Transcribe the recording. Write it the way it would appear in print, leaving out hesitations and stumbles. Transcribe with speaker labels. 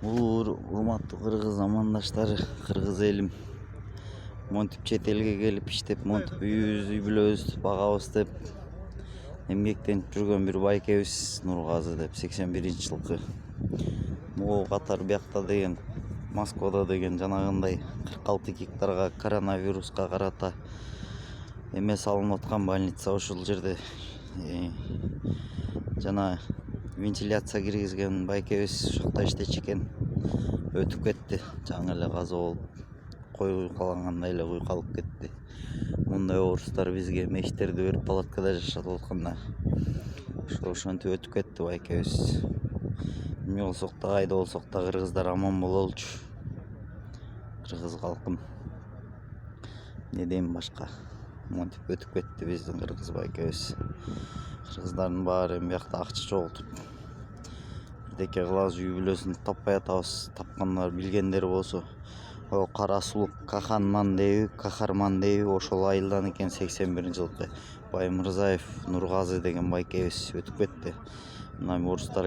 Speaker 1: Урматтуу кыргыз замандаштары, кыргыз элим монтип чет элге келип иштеп, монтип үйүбүздү, үй бүлөбүздү багабыз деп эмгектенип жүргөн бир байкебиз Нургазы деп 81-жылкы. Могу катары биякта деген Москвада деген жанагындай 46 гектарга коронавируска карата эме салынып аткан больница, ошол жерде жана вентиляция киргизген байкебиз ошол жакта иштечү экен. Өтүп кетти, жаңы эле каза болуп, кой куйкалангандай эле куйкалып кетти. Мындай оорустар бизге мешиттерди берип палаткада жашатып атканда ошентип өтүп кетти байкебиз. Эмне болсок да, кайда болсок да кыргыздар аман бололучу. Кыргыз калкым, эмне дейм башка, монтип өтүп кетти биздин кыргыз байкебиз. Кыргыздардын баары эми биякта акча чогултуп бирдеке кылабыз, үй бүлөсүн таппай атабыз. Тапкандар, билгендер болсо, Кара Сулук Кахарман дейби, ошол айылдан экен. 81-жылкы Баймырзаев Нургазы деген байкебиз өтүп кетти. Мына орустар